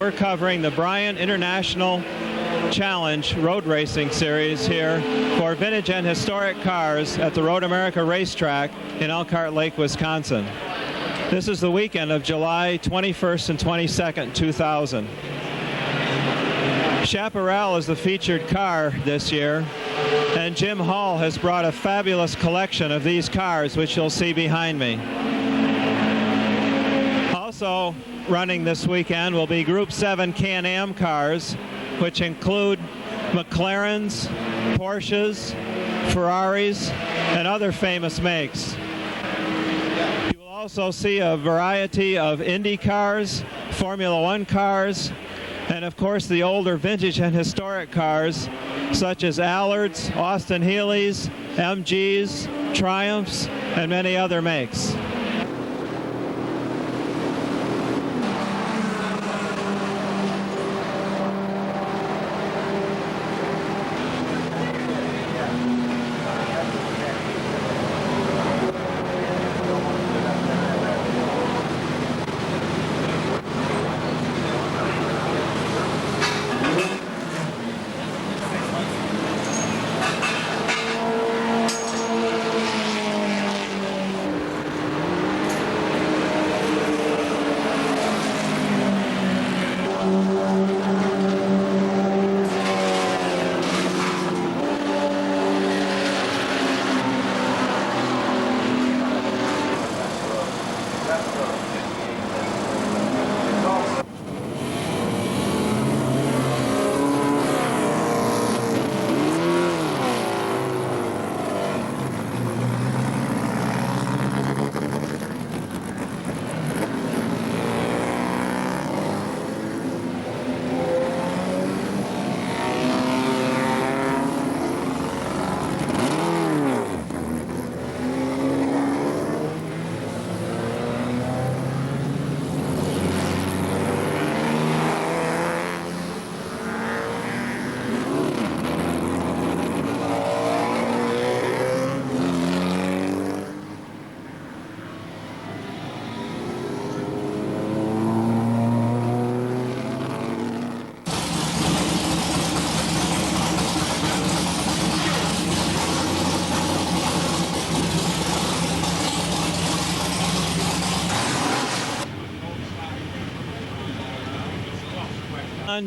We're covering the Brian International Challenge Road Racing Series here for vintage and historic cars at the Road America Racetrack in Elkhart Lake, Wisconsin. This is the weekend of July 21st and 22nd, 2000. Chapparal is the featured car this year, and Jim Hall has brought a fabulous collection of these cars, which you'll see behind me. Also running this weekend will be Group 7 Can-Am cars, which include McLarens, Porsches, Ferraris, and other famous makes. You will also see a variety of Indy cars, Formula One cars, and of course the older vintage and historic cars such as Allards, Austin Healey's, MGs, Triumphs, and many other makes.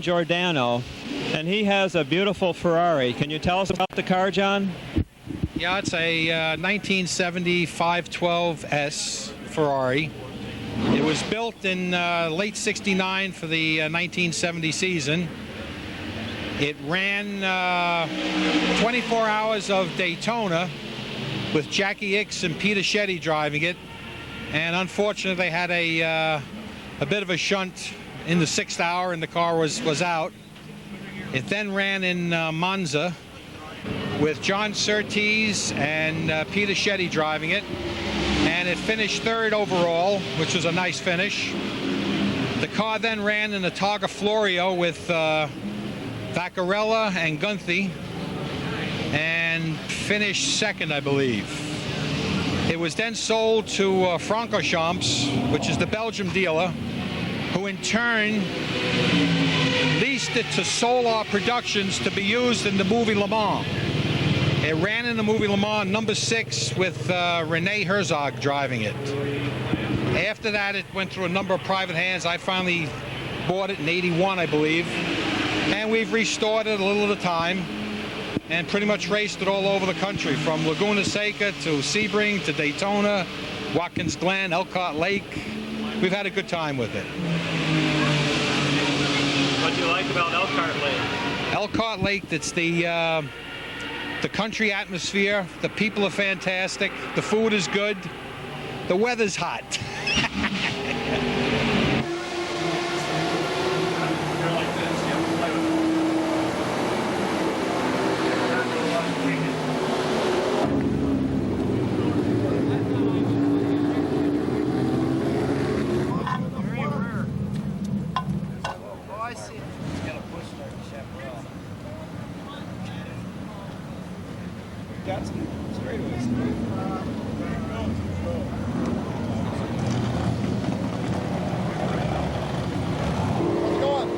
Giordano, and he has a beautiful Ferrari. Can you tell us about the car, John? Yeah, it's a 1970 512S Ferrari. It was built in late '69 for the 1970 season. It ran 24 hours of Daytona with Jackie Ickx and Peter Shetty driving it, and unfortunately they had a bit of a shunt in the 6th hour and the car was out. It then ran in Monza with John Surtees and Peter Shetty driving it, and it finished 3rd overall, which was a nice finish. The car then ran in the Targa Florio with Vaccarella and Gunthy and finished 2nd, I believe. It was then sold to Francochamps, which is the Belgium dealer, who in turn leased it to Solar Productions to be used in the movie Le Mans. It ran in the movie Le Mans number 6 with Rene Herzog driving it. After that, it went through a number of private hands. I finally bought it in '81, I believe, and we've restored it a little at a time and pretty much raced it all over the country, from Laguna Seca to Sebring to Daytona, Watkins Glen, Elkhart Lake. We've had a good time with it. What do you like about Elkhart Lake? Elkhart Lake, it's the country atmosphere. The people are fantastic. The food is good. The weather's hot. Got some straightaways. How's it going?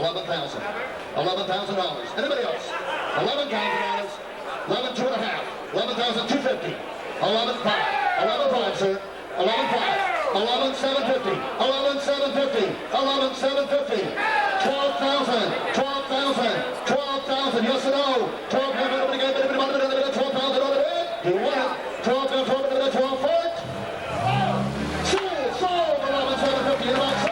$11,000. $11,000. Anybody else? $11,000. 11,250. 11,250. 11,500. 11,500, sir. 11,500. 11,750. 11,750. 11,750. 12,000. 12,000. 12,000. Yes or no? 12,000. 12,000 on the bid. You won it. 12,000. 12 for it. Sold. 11,750. Sold.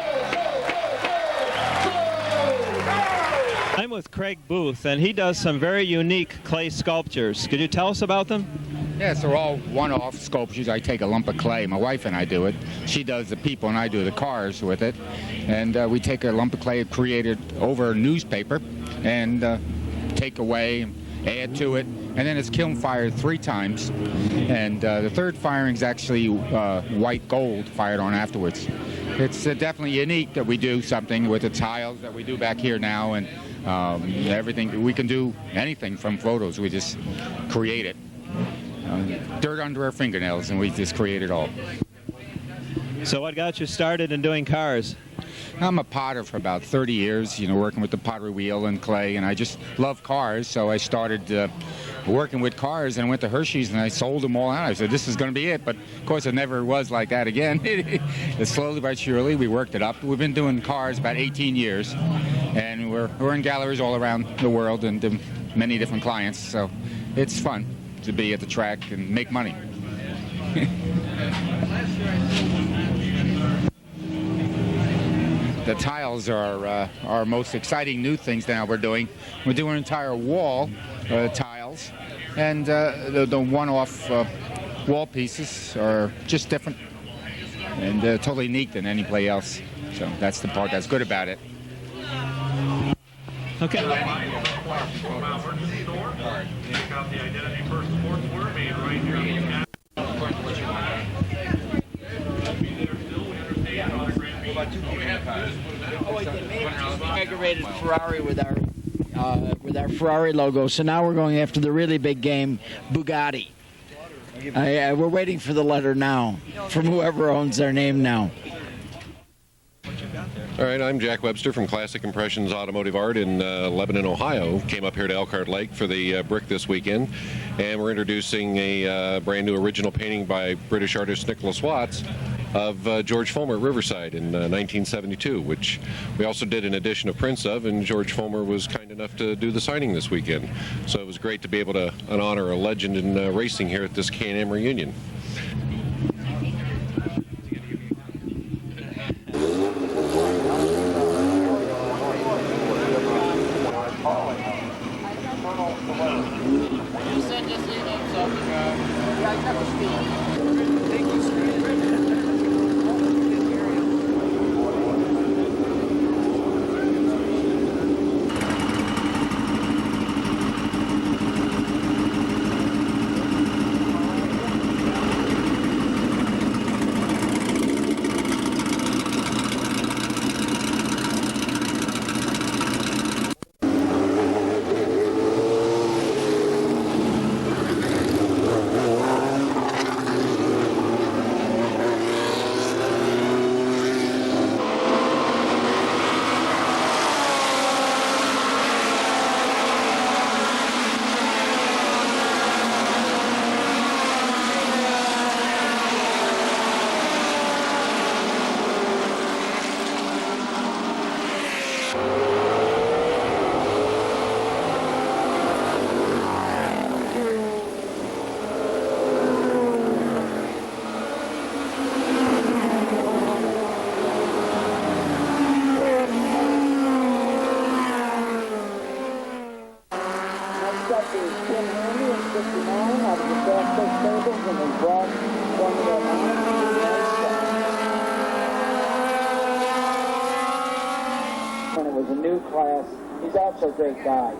I'm with Craig Booth, and he does some very unique clay sculptures. Could you tell us about them? Yes, they're all one-off sculptures. I take a lump of clay. My wife and I do it. She does the people, and I do the cars with it. And we take a lump of clay, create it over a newspaper, and take away, add to it, and then it's kiln fired 3 times. And the third firing is actually white gold fired on afterwards. It's definitely unique that we do something with the tiles that we do back here now, and everything. We can do anything from photos. We just create it. Dirt under our fingernails, and we just create it all. So what got you started in doing cars? I'm a potter for about 30 years, working with the pottery wheel and clay, and I just love cars, so I started working with cars and went to Hershey's, and I sold them all out. I said, this is going to be it, but of course it never was like that again. Slowly but surely, we worked it up. We've been doing cars about 18 years, and we're in galleries all around the world and many different clients, so it's fun to be at the track and make money. The tiles are our most exciting new things now we're doing. We're doing an entire wall tiles, and the one-off wall pieces are just different and totally unique than any place else. So that's the part that's good about it. Okay. Decorated Ferrari with our Ferrari logo. So now we're going after the really big game, Bugatti. We're waiting for the letter now from whoever owns their name now. All right, I'm Jack Webster from Classic Impressions Automotive Art in Lebanon, Ohio. Came up here to Elkhart Lake for the BRIC this weekend, and we're introducing a brand new original painting by British artist Nicholas Watts of George Follmer at Riverside in 1972, which we also did an edition of prints of, and George Follmer was kind enough to do the signing this weekend. So it was great to be able to honor a legend in racing here at this CanAm Reunion. When it was a new class, he's also a great guy.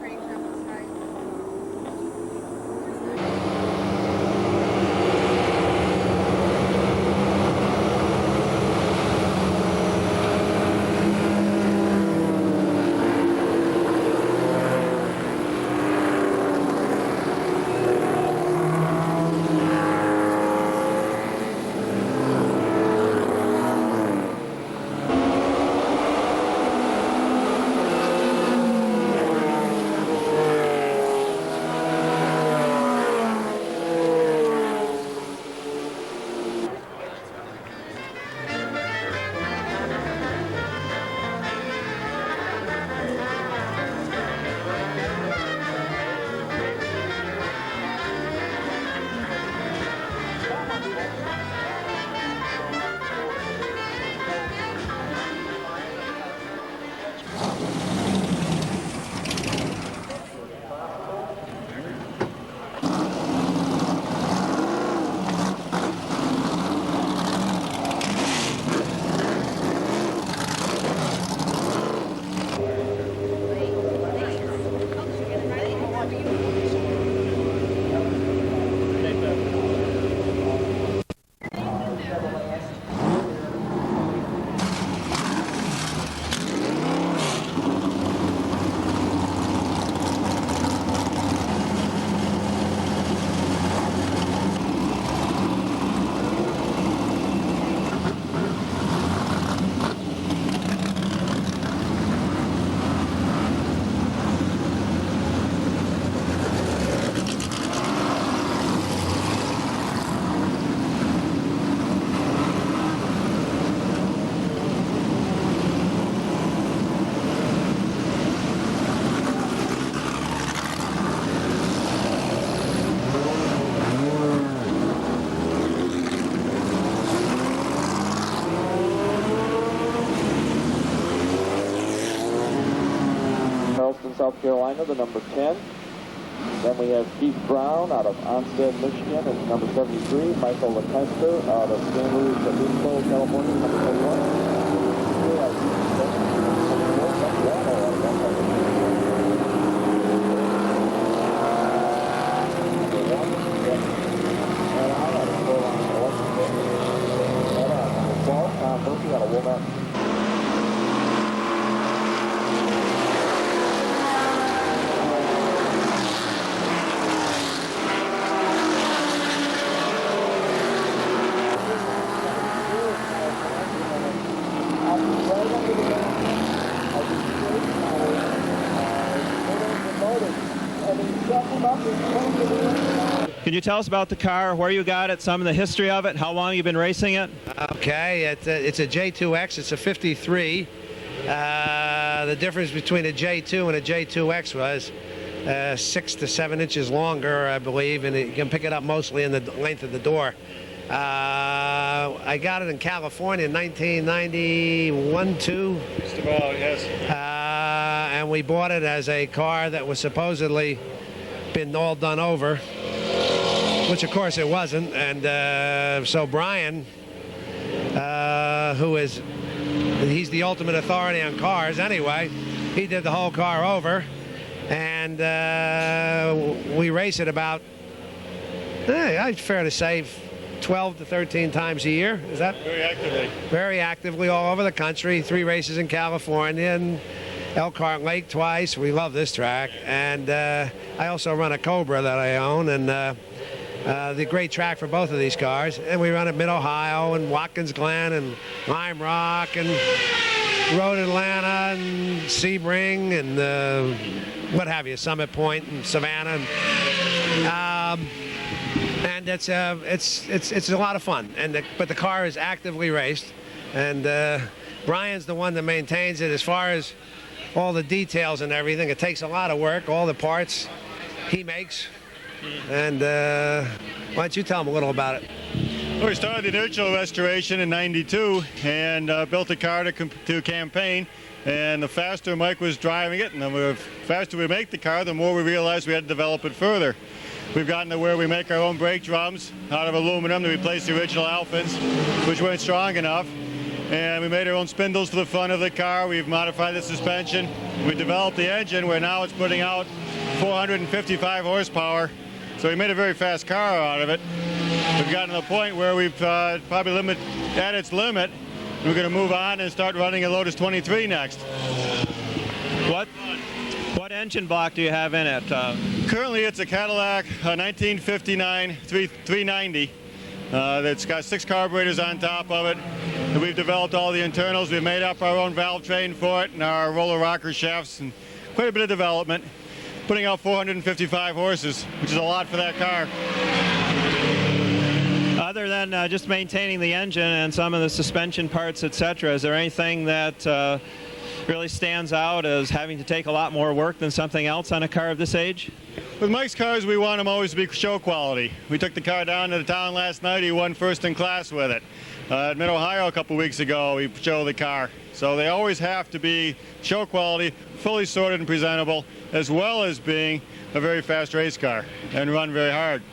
South Carolina, the number 10. Then we have Keith Brown out of Onstead, Michigan, at number 73. Michael LaCasta out of San Luis Obispo, California, number 21. Can you tell us about the car, where you got it, some of the history of it, how long you've been racing it? Okay, it's a J2X. It's a 53. The difference between a J2 and a J2X was 6 to 7 inches longer, I believe, and you can pick it up mostly in the length of the door. I got it in California in 1991, 2. Just about, yes. And we bought it as a car that was supposedly been all done over, which of course it wasn't. And so Brian, he's the ultimate authority on cars anyway, he did the whole car over, and we race it about, I'd fair to say, 12 to 13 times a year. Is that? Very actively. Very actively all over the country. 3 races in California and Elkhart Lake twice. We love this track. And I also run a Cobra that I own, and the great track for both of these cars. And we run at Mid-Ohio and Watkins Glen and Lime Rock and Road Atlanta and Sebring and what have you, Summit Point and Savannah. And it's a lot of fun. But the car is actively raced, and Brian's the one that maintains it as far as all the details and everything. It takes a lot of work. All the parts he makes. And why don't you tell him a little about it? Well, we started the inertial restoration in '92 and built a car to campaign. And the faster Mike was driving it, and the faster we make the car, the more we realized we had to develop it further. We've gotten to where we make our own brake drums out of aluminum to replace the original Alphins, which weren't strong enough. And we made our own spindles for the front of the car. We've modified the suspension. We developed the engine, where now it's putting out 455 horsepower. So we made a very fast car out of it. We've gotten to the point where we've probably at its limit. We're going to move on and start running a Lotus 23 next. What engine block do you have in it? Currently, it's a Cadillac 1959 390. That's got 6 carburetors on top of it. And we've developed all the internals. We've made up our own valve train for it and our roller rocker shafts, and quite a bit of development. Putting out 455 horses, which is a lot for that car. Other than just maintaining the engine and some of the suspension parts, etc., is there anything that really stands out as having to take a lot more work than something else on a car of this age? With Mike's cars, we want them always to be show quality. We took the car down to the town last night. He won first in class with it. At Mid-Ohio a couple weeks ago, we showed the car. So they always have to be show quality, fully sorted and presentable, as well as being a very fast race car and run very hard.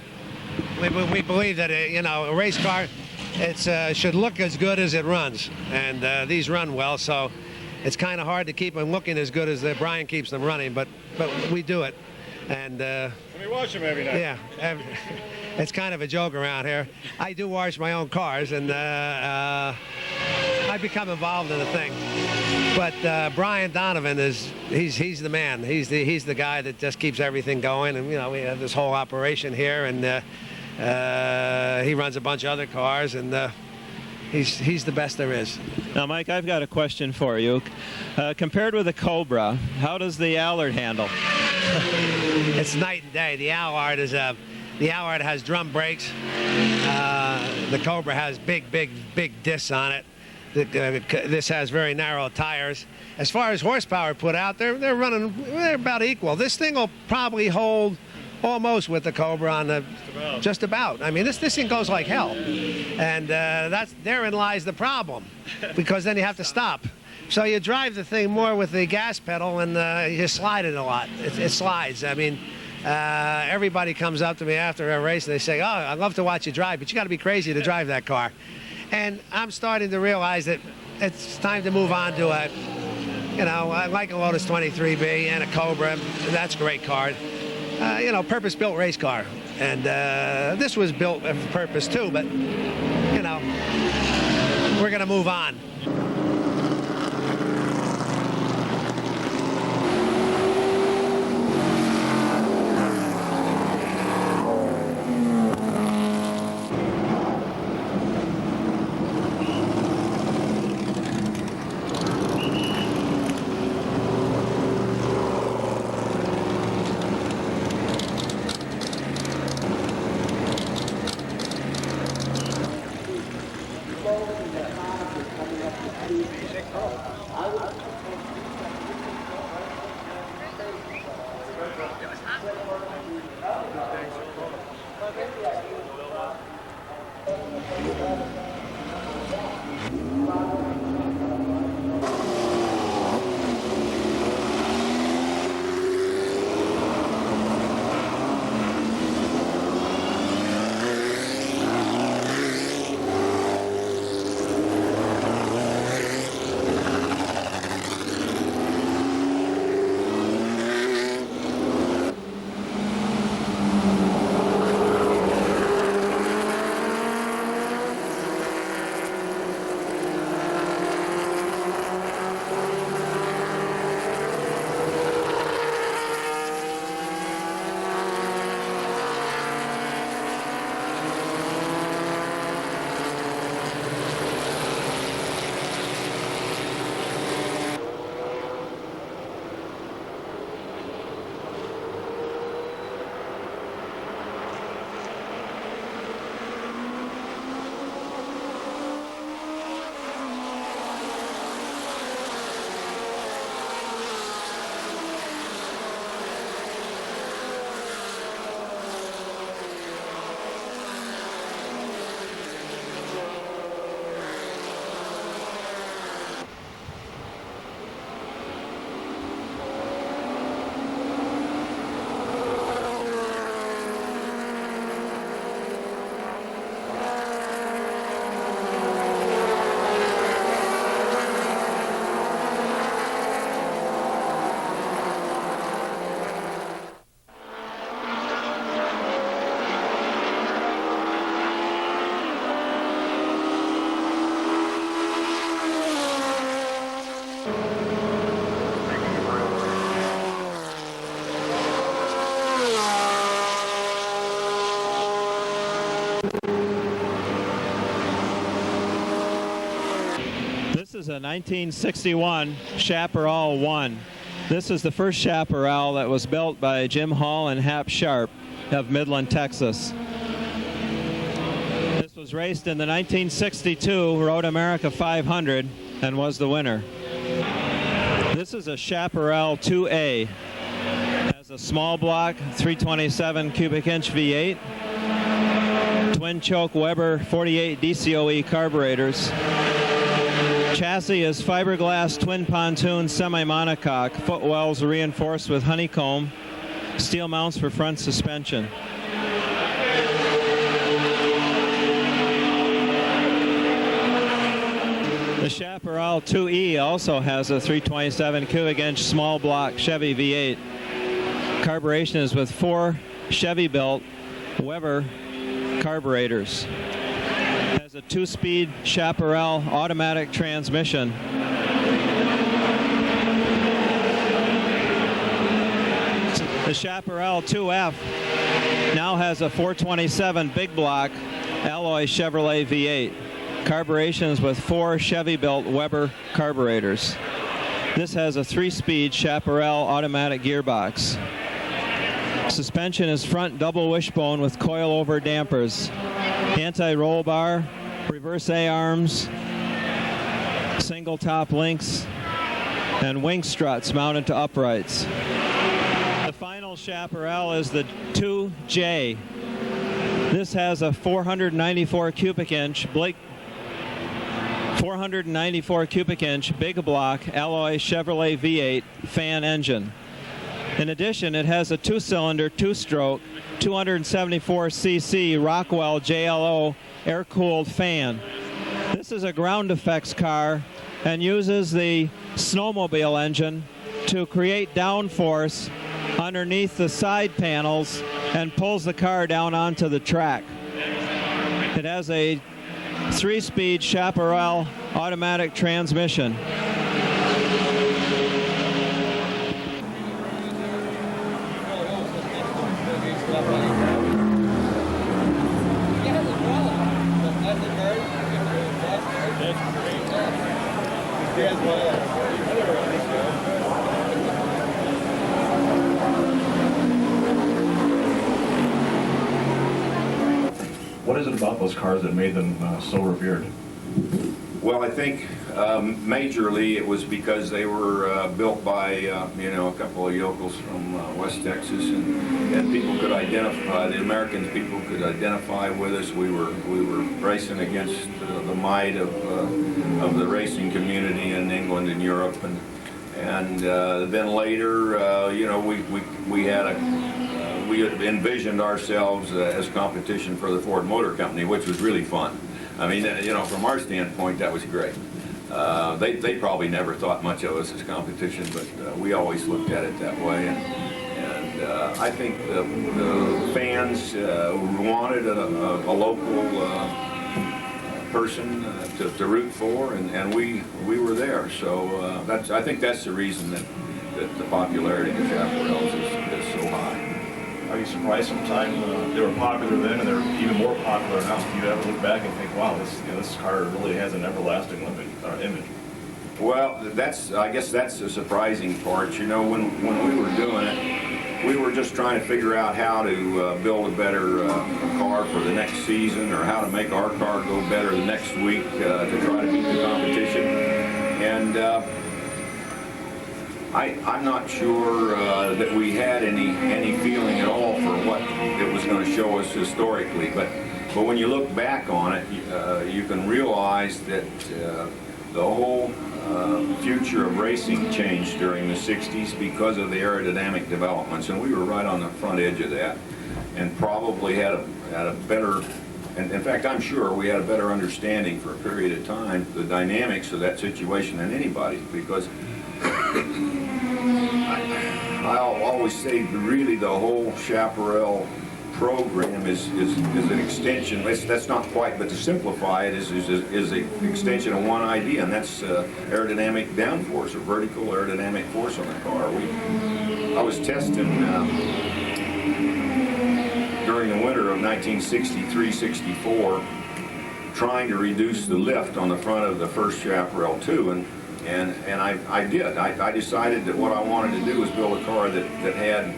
We believe that a race car, it should look as good as it runs, and these run well. So it's kind of hard to keep them looking as good as Brian keeps them running, but we do it. And we wash them every night. Yeah, it's kind of a joke around here. I do wash my own cars, and I become involved in the thing. But Brian Donovan he's the man. He's the guy that just keeps everything going. And we have this whole operation here, and he runs a bunch of other cars, and he's the best there is. Now, Mike, I've got a question for you. Compared with the Cobra, how does the Allard handle? It's night and day. The Allard has drum brakes. The Cobra has big discs on it. This has very narrow tires. As far as horsepower put out, they're about equal. This thing will probably hold almost with the Cobra on the just about. I mean, this thing goes like hell, and therein lies the problem, because then you have to stop. So you drive the thing more with the gas pedal, and you slide it a lot. It slides. I mean, everybody comes up to me after a race and they say, "Oh, I love to watch you drive, but you got to be crazy to drive that car." And I'm starting to realize that it's time to move on to a, you know, I like a Lotus 23B and a Cobra. That's a great car. You know, purpose-built race car. And this was built for purpose too, but, you know, we're going to move on. This is a 1961 Chapparal 1. This is the first Chapparal that was built by Jim Hall and Hap Sharp of Midland, Texas. This was raced in the 1962 Road America 500 and was the winner. This is a Chapparal 2A. It has a small block 327 cubic inch V8, twin choke Weber 48 DCOE carburetors. Chassis is fiberglass twin pontoon semi-monocoque, footwells reinforced with honeycomb, steel mounts for front suspension. The Chapparal 2E also has a 327 cubic inch small block Chevy V8. Carburation is with 4 Chevy-built Weber carburetors. Has a 2-speed Chapparal automatic transmission. The Chapparal 2F now has a 427 big block alloy Chevrolet V8. Carburation is with 4 Chevy-built Weber carburetors. This has a 3-speed Chapparal automatic gearbox. Suspension is front double wishbone with coil-over dampers. Anti-roll bar, reverse A-arms, single top links, and wing struts mounted to uprights. The final Chapparal is the 2J. This has a 494 cubic inch 494 cubic inch big block alloy Chevrolet V8 fan engine. In addition, it has a 2-cylinder, 2-stroke, 274cc Rockwell JLO air-cooled fan. This is a ground effects car and uses the snowmobile engine to create downforce underneath the side panels and pulls the car down onto the track. It has a 3-speed Chapparal automatic transmission. What is it about those cars that made them so revered? Well, I think majorly it was because they were built by a couple of yokels from West Texas, and people could identify. The American people could identify with us. We were racing against the might of the racing community in England and Europe, and then later, we had envisioned ourselves as competition for the Ford Motor Company, which was really fun. I mean, from our standpoint, that was great. They probably never thought much of us as competition, but we always looked at it that way. And I think the fans wanted a local person to root for, and we were there. So I think that's the reason that the popularity of the Chapparals is so high. Are you surprised sometimes they were popular then and they're even more popular now? Do you ever look back and think, wow, this car really has an everlasting image? Well, I guess that's the surprising part. When we were doing it, we were just trying to figure out how to build a better car for the next season, or how to make our car go better the next week to try to beat the competition. And I'm not sure that we had any feeling at all for what it was going to show us historically. But when you look back on it, you can realize that the whole future of racing changed during the 60s because of the aerodynamic developments, and we were right on the front edge of that, and probably had a better. And in fact, I'm sure we had a better understanding for a period of time the dynamics of that situation than anybody, because I'll always say really the whole Chapparal program is an extension. That's not quite, but to simplify it is an extension of one idea, and that's aerodynamic downforce, or vertical aerodynamic force on the car. I was testing during the winter of 1963-64, trying to reduce the lift on the front of the first Chapparal 2, and I did. I decided that what I wanted to do was build a car that had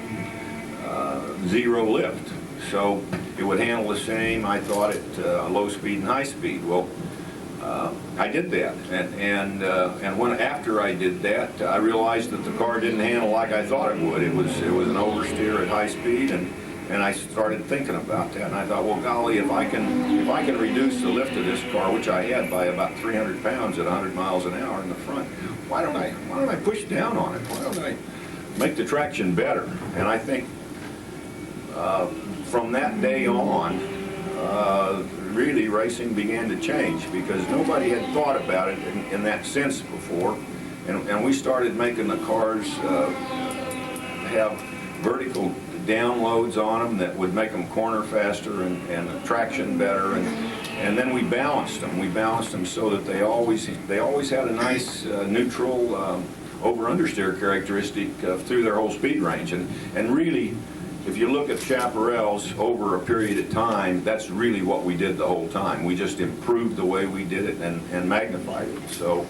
zero lift, so it would handle the same, I thought, at low speed and high speed. Well, I did that, and after I did that, I realized that the car didn't handle like I thought it would. It was an oversteer at high speed, and I started thinking about that, and I thought, well, golly, if I can reduce the lift of this car, which I had by about 300 pounds at 100 miles an hour in the front, why don't I push down on it? Why don't I make the traction better? And I think from that day on, really racing began to change, because nobody had thought about it in that sense before, and we started making the cars have vertical downloads on them that would make them corner faster and traction better, and then we balanced them. We balanced them so that they always had a nice neutral over-understeer characteristic through their whole speed range, and really, if you look at Chapparals over a period of time, that's really what we did the whole time. We just improved the way we did it and magnified it. So,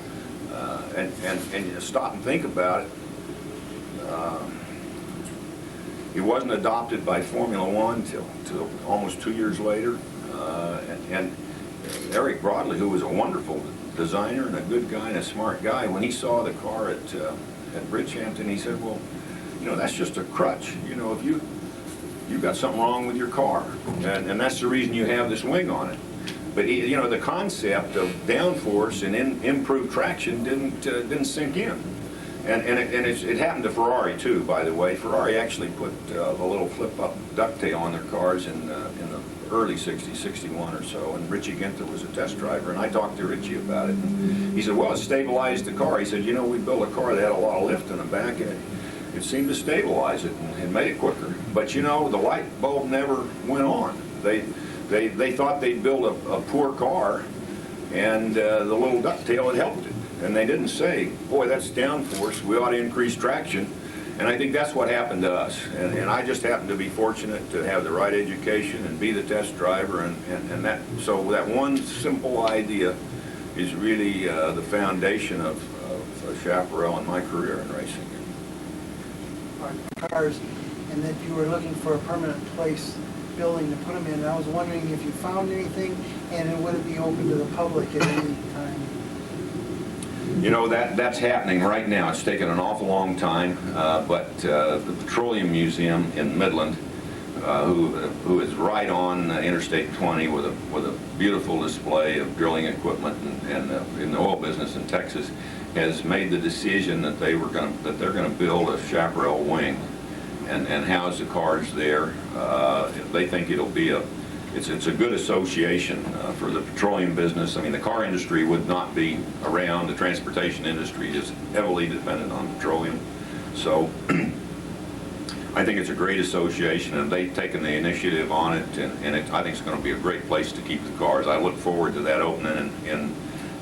and you stop and think about it. It wasn't adopted by Formula One till almost 2 years later. And Eric Broadley, who was a wonderful designer and a good guy and a smart guy, when he saw the car at Bridgehampton, he said, well, that's just a crutch. If you've got something wrong with your car, and that's the reason you have this wing on it. But you know, the concept of downforce and improved traction didn't sink in. And it happened to Ferrari too, by the way. Ferrari actually put a little flip-up ducktail on their cars in the early 60s, 61 or so, and Richie Ginther was a test driver, and I talked to Richie about it. And he said, well, it stabilized the car. He said, you know, we built a car that had a lot of lift in the back, and it seemed to stabilize it and made it quicker. But you know, the light bulb never went on. They thought they'd build a poor car, and the little ducktail had helped it. And they didn't say, boy, that's downforce, we ought to increase traction. And I think that's what happened to us. And I just happened to be fortunate to have the right education and be the test driver. So that one simple idea is really the foundation of Chapparal and my career in racing. Cars, and that you were looking for a permanent place building to put them in. And I was wondering if you found anything, and would it be open to the public at any time? You know, that's happening right now. It's taken an awful long time, but the Petroleum Museum in Midland, who is right on Interstate 20 with a beautiful display of drilling equipment and in the oil business in Texas, has made the decision that they're going to build a Chapparal wing and house the cars there. They think it'll be it's a good association for the petroleum business. I mean, the car industry would not be around. The transportation industry is heavily dependent on petroleum. So I think it's a great association, and they've taken the initiative on it, and I think it's going to be a great place to keep the cars. I look forward to that opening, and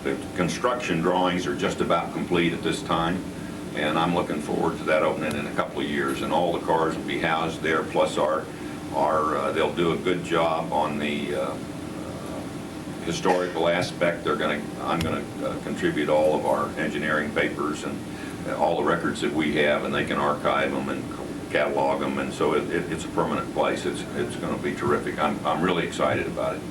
the construction drawings are just about complete at this time, and I'm looking forward to that opening in a couple of years, and all the cars will be housed there, plus they'll do a good job on the historical aspect. I'm going to contribute all of our engineering papers and all the records that we have, and they can archive them and catalog them, and so it's a permanent place. It's going to be terrific. I'm really excited about it.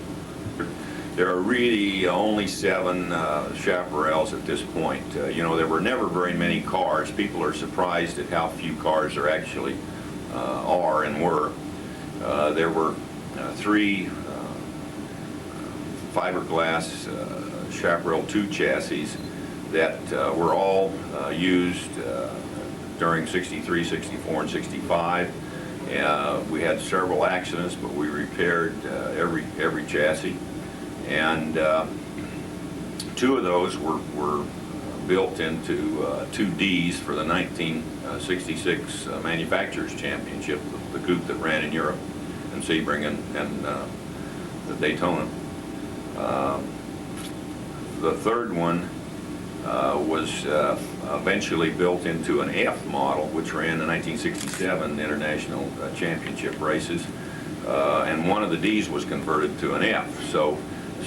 There are really only 7 Chapparals at this point. You know, there were never very many cars. People are surprised at how few cars there actually are and were. There were 3 fiberglass Chapparal 2 chassis that were all used during 63, 64, and 65. We had several accidents, but we repaired every chassis. And 2 of those were built into 2Ds for the 1966 Manufacturers Championship, the coupe that ran in Europe, and Sebring and the Daytona. The third one was eventually built into an F model, which ran the 1967 International Championship races, and one of the Ds was converted to an F. So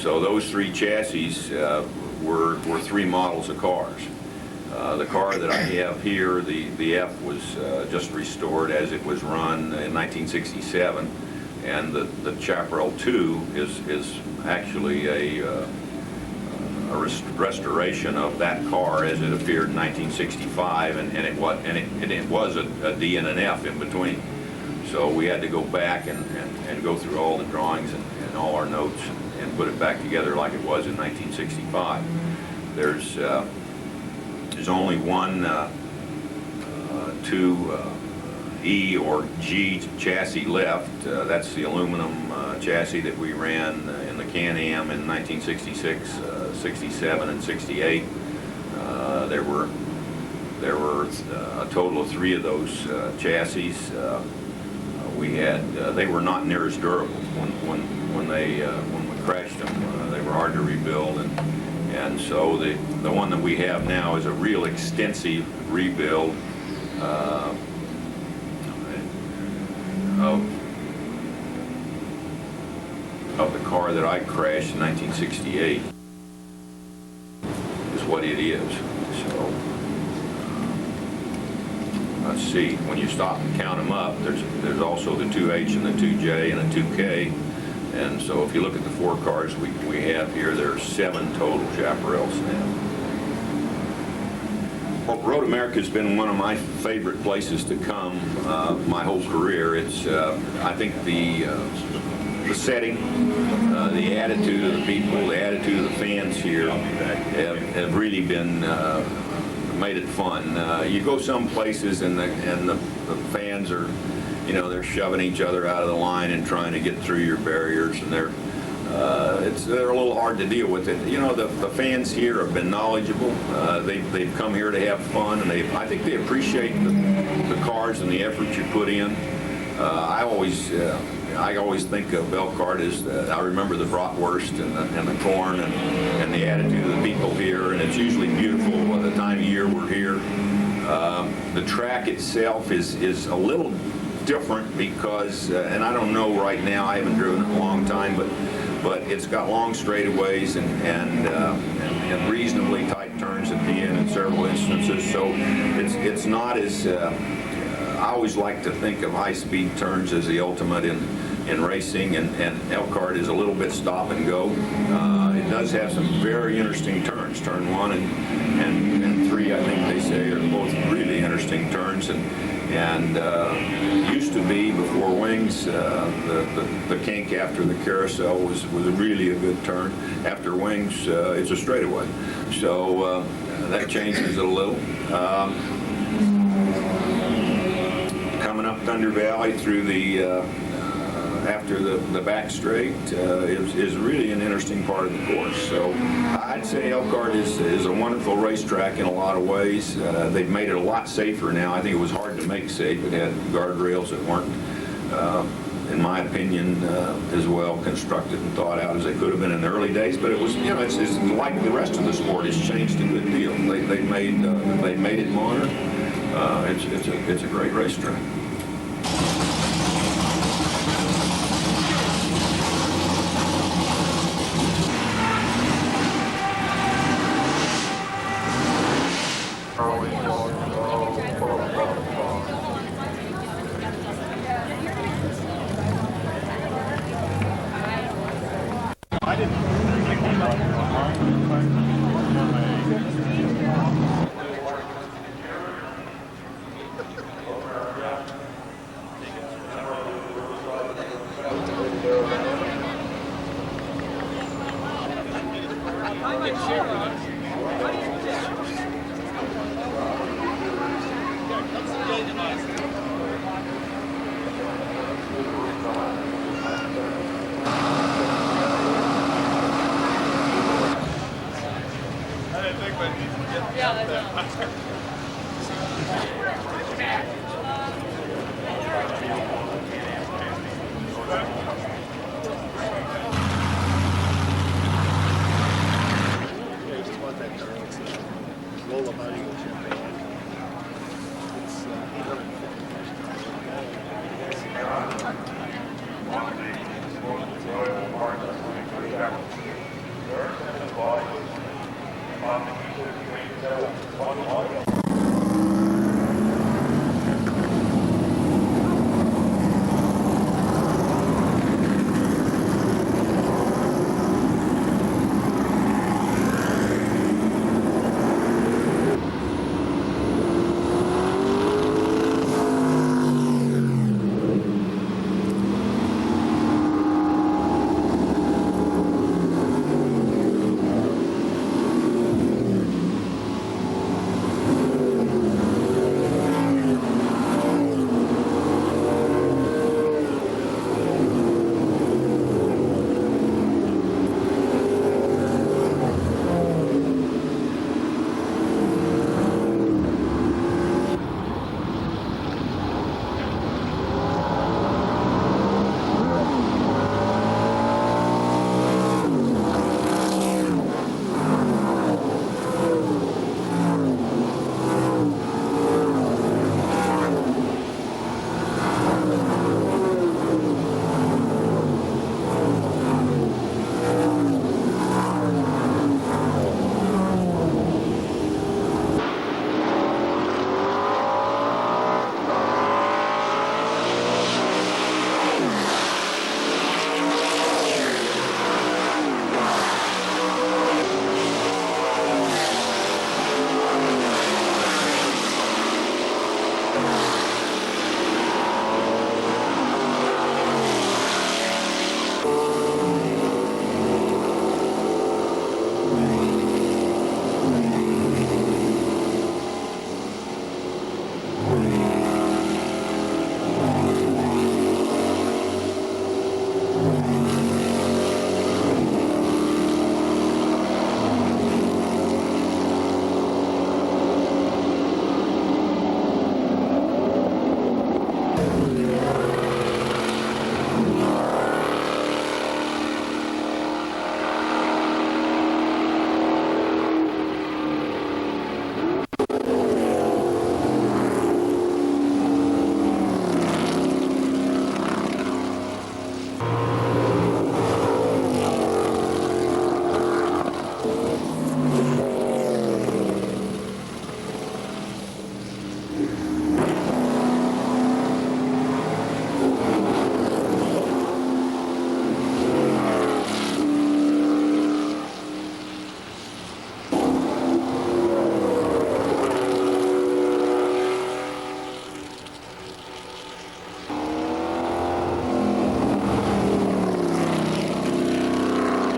those 3 chassis were 3 models of cars. The car that I have here, the F was just restored as it was run in 1967, and the Chapparal 2 is actually a restoration of that car as it appeared in 1965, and it was a D and an F in between. So we had to go back and go through all the drawings and all our notes and put it back together like it was in 1965. There's only one 2E or G chassis left. That's the aluminum chassis that we ran in the CanAm in 1966, 67, and 68. There were a total of 3 of those chassis. They were not near as durable when we crashed them. They were hard to rebuild, and so the one that we have now is a real extensive rebuild of the car that I crashed in 1968. Is what it is. So let's see. When you stop and count them up, there's also the 2H and the 2J and a 2K. And so if you look at the 4 cars we have here, there are 7 total Chapparals now. Well, Road America has been one of my favorite places to come my whole career. It's I think the the setting, the attitude of the people, the attitude of the fans here have really been made it fun. You go some places and the fans are, you know, they're shoving each other out of the line and trying to get through your barriers, and they're a little hard to deal with it. You know, the fans here have been knowledgeable. They've come here to have fun, and I think they appreciate the cars and the effort you put in. I always think of Elkhart as I remember the bratwurst and the corn and the attitude of the people here, and it's usually beautiful the time of year we're here. The track itself is a little different because, and I don't know right now, I haven't driven it in a long time, but it's got long straightaways and reasonably tight turns at the end in several instances. So it's not as I always like to think of high-speed turns as the ultimate in racing, and Elkhart is a little bit stop and go. It does have some very interesting turns. Turn 1 and 3, I think they say, are both really interesting turns, and used to be before Wings, the kink after the carousel was really a good turn. After Wings, it's a straightaway. So that changes it a little. Coming up Thunder Valley through the after the back straight is really an interesting part of the course. So I'd say Elkhart is a wonderful racetrack in a lot of ways. They've made it a lot safer now. I think it was hard to make safe. It had guardrails that weren't, in my opinion, as well constructed and thought out as they could have been in the early days. But it was, you know, it's like the rest of the sport. It's changed a good deal. They made it modern. It's a great racetrack.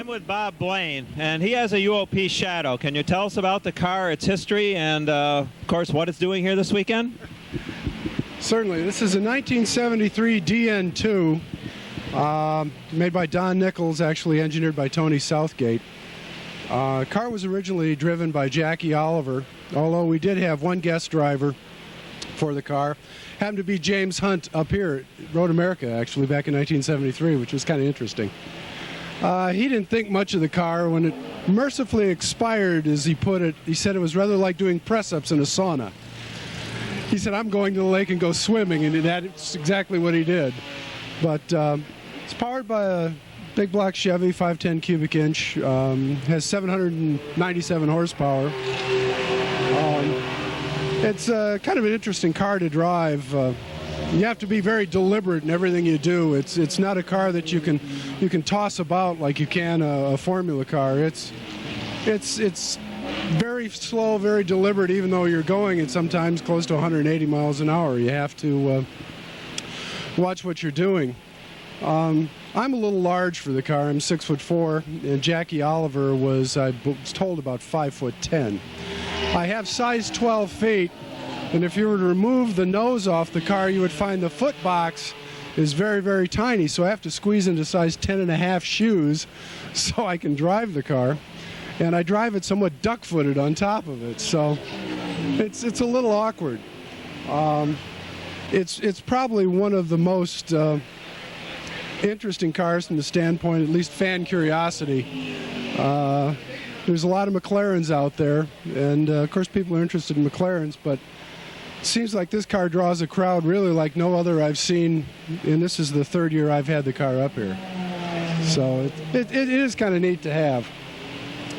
With Bob Blaine, and he has a UOP Shadow. Can you tell us about the car, its history, and of course what it's doing here this weekend? Certainly. This is a 1973 DN2 made by Don Nichols, actually engineered by Tony Southgate. The car was originally driven by Jackie Oliver, although we did have one guest driver for the car. Happened to be James Hunt up here at Road America, actually, back in 1973, which was kind of interesting. He didn't think much of the car. When it mercifully expired, as he put it, he said it was rather like doing press-ups in a sauna. He said, I'm going to the lake and go swimming, and that's exactly what he did. But it's powered by a big block Chevy, 510 cubic inch, has 797 horsepower. It's kind of an interesting car to drive. You have to be very deliberate in everything you do. It's not a car that you can toss about like you can a Formula car. It's very slow, very deliberate, even though you're going at sometimes close to 180 miles an hour. You have to watch what you're doing. I'm a little large for the car. I'm 6'4", and Jackie Oliver was, I was told, about 5'10". I have size 12 feet. And if you were to remove the nose off the car, you would find the foot box is very, very tiny. So I have to squeeze into size 10.5 shoes so I can drive the car. And I drive it somewhat duck-footed on top of it. So it's a little awkward. It's probably one of the most interesting cars from the standpoint, at least fan curiosity. There's a lot of McLarens out there. And, of course, people are interested in McLarens, but it seems like this car draws a crowd really like no other I've seen, and this is the third year I've had the car up here. So it is kind of neat to have.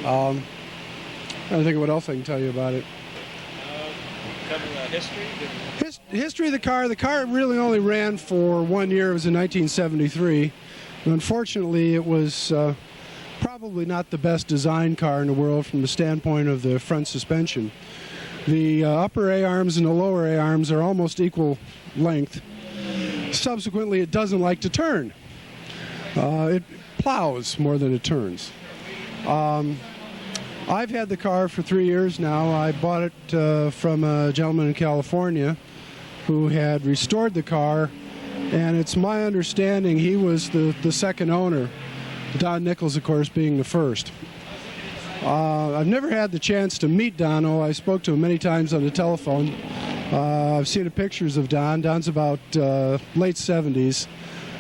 I don't think of what else I can tell you about it. History of the car. The car really only ran for 1 year. It was in 1973. And unfortunately, it was probably not the best design car in the world from the standpoint of the front suspension. The upper A-arms and the lower A-arms are almost equal length. Subsequently, it doesn't like to turn. It plows more than it turns. I've had the car for 3 years now. I bought it from a gentleman in California who had restored the car, and it's my understanding he was the second owner, Don Nichols, of course, being the first. I've never had the chance to meet Dono. I spoke to him many times on the telephone. I've seen the pictures of Don. Don's about late 70s,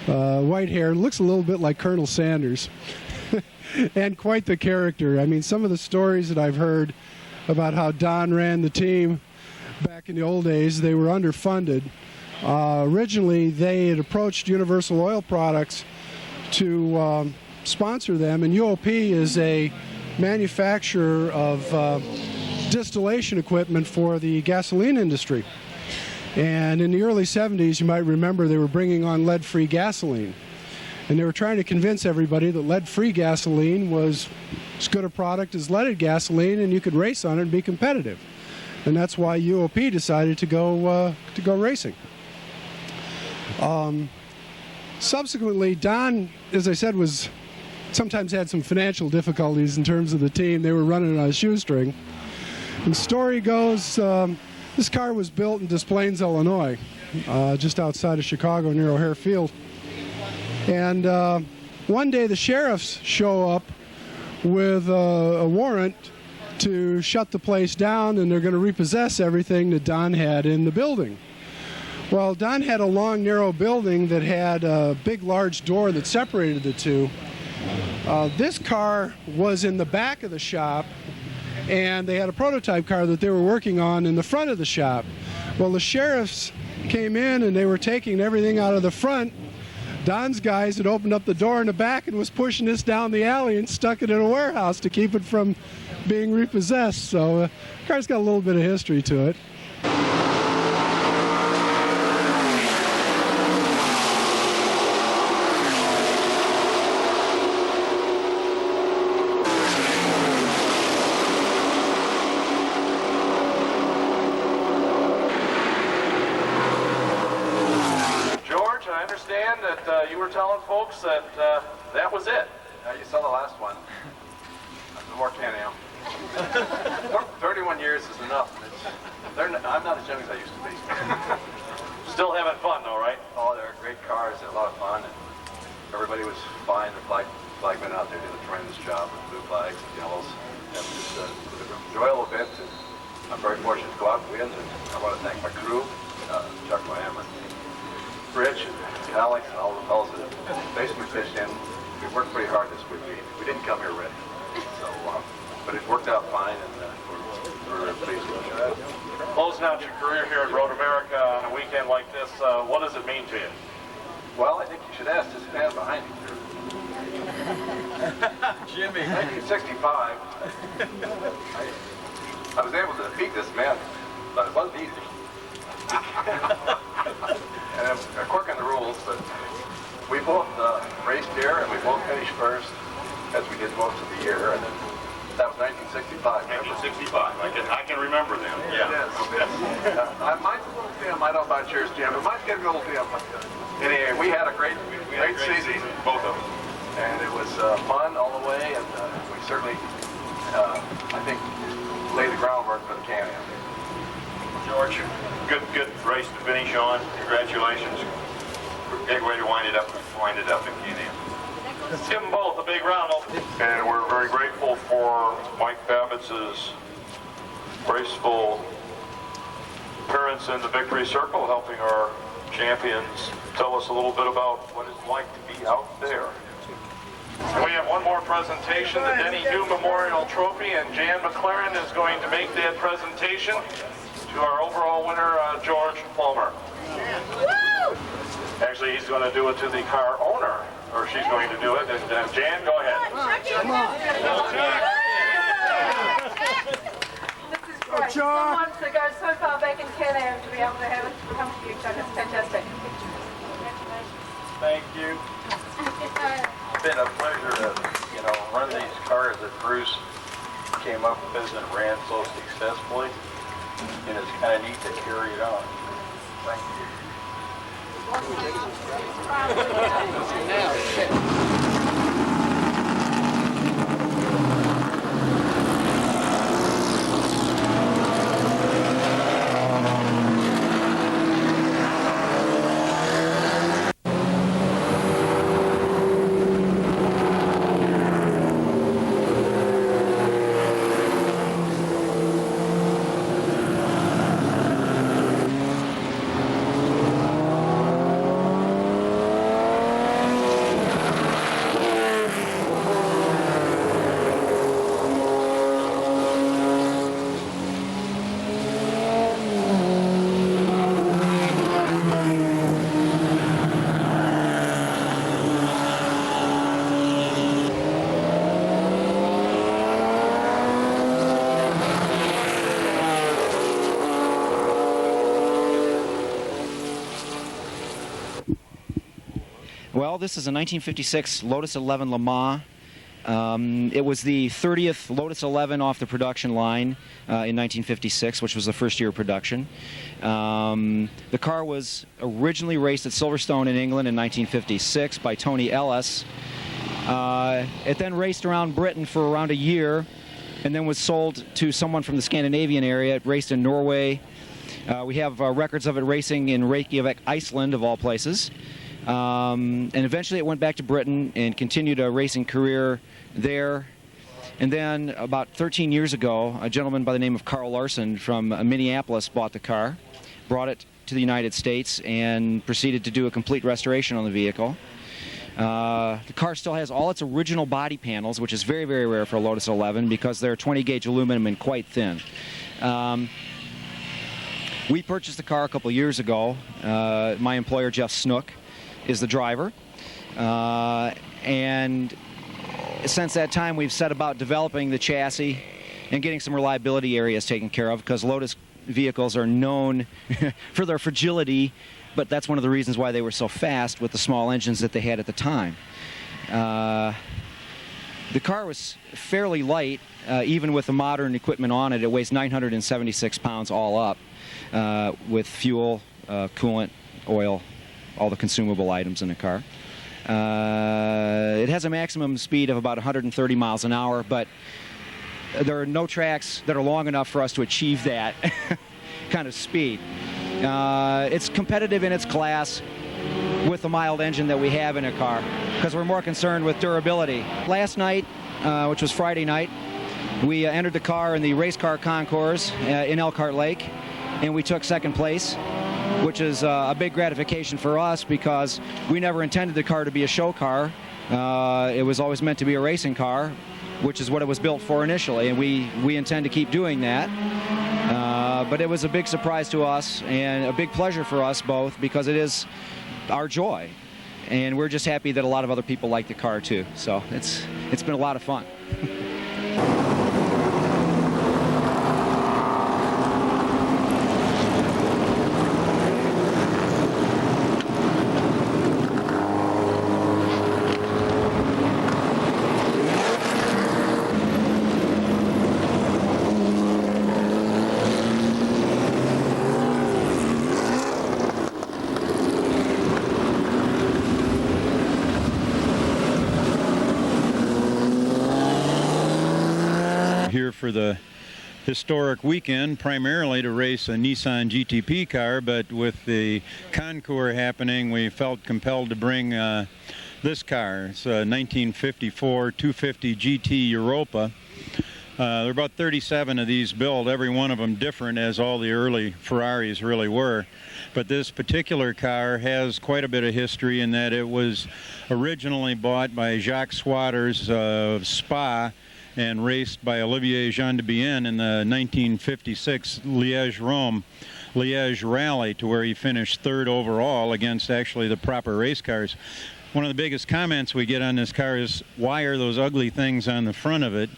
white hair, looks a little bit like Colonel Sanders, and quite the character. I mean, some of the stories that I've heard about how Don ran the team back in the old days, they were underfunded. Originally, they had approached Universal Oil Products to sponsor them, and UOP is a manufacturer of distillation equipment for the gasoline industry. And in the early 70s, you might remember, they were bringing on lead-free gasoline. And they were trying to convince everybody that lead-free gasoline was as good a product as leaded gasoline, and you could race on it and be competitive. And that's why UOP decided to go racing. Subsequently, Don, as I said, sometimes had some financial difficulties in terms of the team. They were running on a shoestring. And the story goes, this car was built in Des Plaines, Illinois, just outside of Chicago near O'Hare Field. And one day the sheriffs show up with a warrant to shut the place down, and they're going to repossess everything that Don had in the building. Well, Don had a long, narrow building that had a big, large door that separated the two. This car was in the back of the shop, and they had a prototype car that they were working on in the front of the shop. Well, the sheriffs came in, and they were taking everything out of the front. Don's guys had opened up the door in the back and was pushing this down the alley and stuck it in a warehouse to keep it from being repossessed. So the car's got a little bit of history to it. understand that you were telling folks that that was it. You saw the last one. No more CanAm. 31 years is enough. I'm not as young as I used to be. Still having fun though, right? Oh, they're great cars. They're a lot of fun. And everybody was fine. The flagmen out there did a tremendous job with blue flags and yellows. It was just an enjoyable event. And I'm very fortunate to go out and win. And I want to thank my crew, Chuck, my hammer, Rich, and Alex, and all the fellows that basically pitched in. We worked pretty hard this week. We didn't come here ready. So, but it worked out fine, and we're pleased with it. Closing out your career here at Road America on a weekend like this, what does it mean to you? Well, I think you should ask this man behind you. Jimmy. 1965. I was able to defeat this man, but it wasn't easy. And I'm quirking the rules, but we both raced here, and we both finished first, as we did most of the year, and then that was 1965. 1965. I can remember them. Yeah. Mine's a little dim. I don't know about yours, Jim, but mine's getting a little dim. Anyway, we had a great season, both of them, and it was fun all the way, and we certainly, I think, laid the groundwork for the CanAm. George, good race to finish on. Congratulations. Big way to wind it up in CanAm. Let's give them both a big round. And we're very grateful for Mike Babbitt's graceful appearance in the victory circle, helping our champions tell us a little bit about what it's like to be out there. And we have one more presentation, the Denny Hugh Memorial Trophy, and Jan McLaren is going to make that presentation to our overall winner, George Follmer. Actually, he's going to do it to the car owner, or she's going to do it. And Jan, go ahead. Come on. This is great. Someone to go so far back in CanAm to be able to have it come to you, Chuck. It's fantastic. Thank you. It's been a pleasure to, run these cars that Bruce came up with and ran so successfully. And it's kind of neat to carry it on. Thank you. Well, this is a 1956 Lotus 11 Le Mans. It was the 30th Lotus 11 off the production line in 1956, which was the first year of production. The car was originally raced at Silverstone in England in 1956 by Tony Ellis. It then raced around Britain for around a year and then was sold to someone from the Scandinavian area. It raced in Norway. We have records of it racing in Reykjavik, Iceland, of all places. And eventually it went back to Britain and continued a racing career there. And then about 13 years ago, a gentleman by the name of Carl Larson from Minneapolis bought the car, brought it to the United States, and proceeded to do a complete restoration on the vehicle. The car still has all its original body panels, which is very, very rare for a Lotus 11 because they're 20-gauge aluminum and quite thin. We purchased the car a couple years ago. My employer, Jeff Snook, is the driver, and since that time we've set about developing the chassis and getting some reliability areas taken care of, because Lotus vehicles are known for their fragility, but that's one of the reasons why they were so fast with the small engines that they had at the time. The car was fairly light, even with the modern equipment on it. It weighs 976 pounds all up, with fuel, coolant, oil, all the consumable items in the car. It has a maximum speed of about 130 miles an hour, but there are no tracks that are long enough for us to achieve that kind of speed. It's competitive in its class with the mild engine that we have in a car, because we're more concerned with durability. Last night, which was Friday night, we entered the car in the race car concours in Elkhart Lake, and we took second place, which is a big gratification for us because we never intended the car to be a show car. It was always meant to be a racing car, which is what it was built for initially, and we intend to keep doing that. But it was a big surprise to us and a big pleasure for us both because it is our joy. And we're just happy that a lot of other people like the car too. So it's been a lot of fun. Here for the historic weekend, primarily to race a Nissan GTP car, but with the Concours happening, we felt compelled to bring this car. It's a 1954 250 GT Europa. There are about 37 of these built, every one of them different, as all the early Ferraris really were. But this particular car has quite a bit of history in that it was originally bought by Jacques Swatters of Spa and raced by Olivier Jean de Bienne in the 1956 Liège Rally, to where he finished third overall against actually the proper race cars. One of the biggest comments we get on this car is, why are those ugly things on the front of it?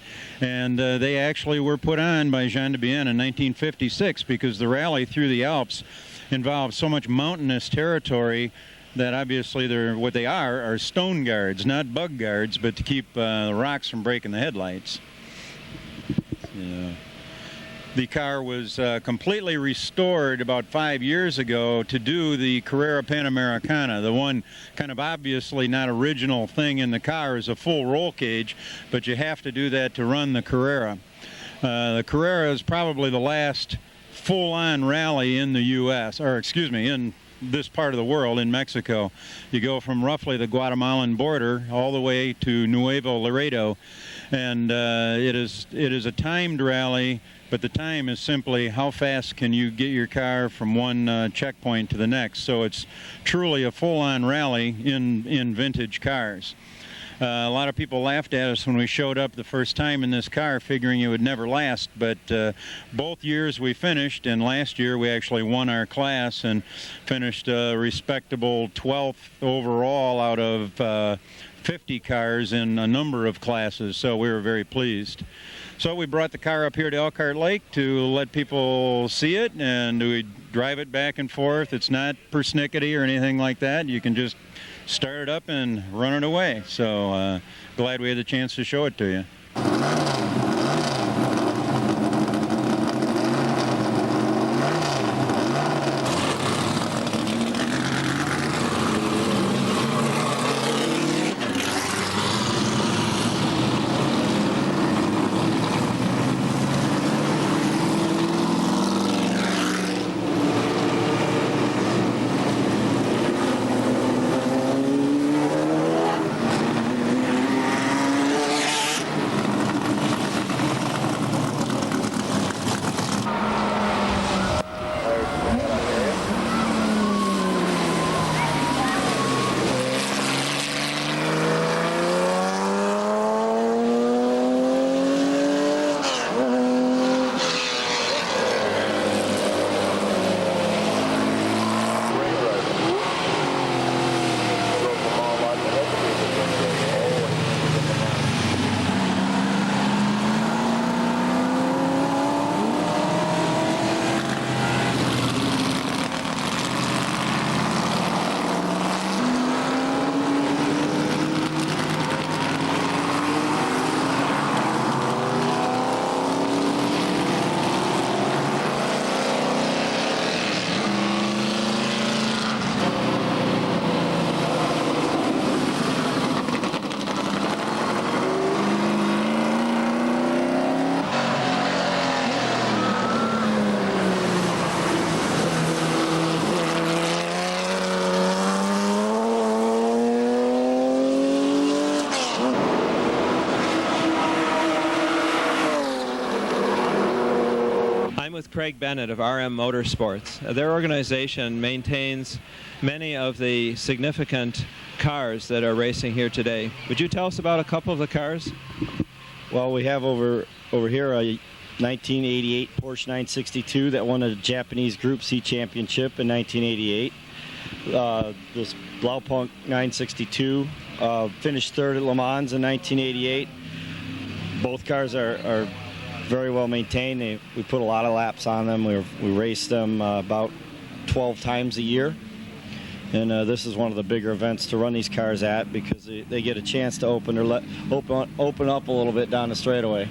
And they actually were put on by Jean de Bienne in 1956 because the rally through the Alps involved so much mountainous territory that obviously what they are stone guards, not bug guards, but to keep the rocks from breaking the headlights. The car was completely restored about 5 years ago to do the Carrera Panamericana. The one kind of obviously not original thing in the car is a full roll cage, but you have to do that to run the Carrera. The Carrera is probably the last full-on rally in the U.S., or excuse me, in this part of the world, in Mexico. You go from roughly the Guatemalan border all the way to Nuevo Laredo, and it is a timed rally, but the time is simply how fast can you get your car from one checkpoint to the next. So it's truly a full-on rally in vintage cars. A lot of people laughed at us when we showed up the first time in this car, figuring it would never last, but both years we finished, and last year we actually won our class and finished a respectable 12th overall out of 50 cars in a number of classes, so we were very pleased. So we brought the car up here to Elkhart Lake to let people see it, and we drive it back and forth. It's not persnickety or anything like that. You can just start it up and run it away. So glad we had the chance to show it to you. Craig Bennett of RM Motorsports. Their organization maintains many of the significant cars that are racing here today. Would you tell us about a couple of the cars? Well, we have over here a 1988 Porsche 962 that won a Japanese Group C championship in 1988. This Blaupunk 962 finished third at Le Mans in 1988. Both cars are very well maintained. We put a lot of laps on them. We race them about 12 times a year. And this is one of the bigger events to run these cars at because they get a chance to open up a little bit down the straightaway.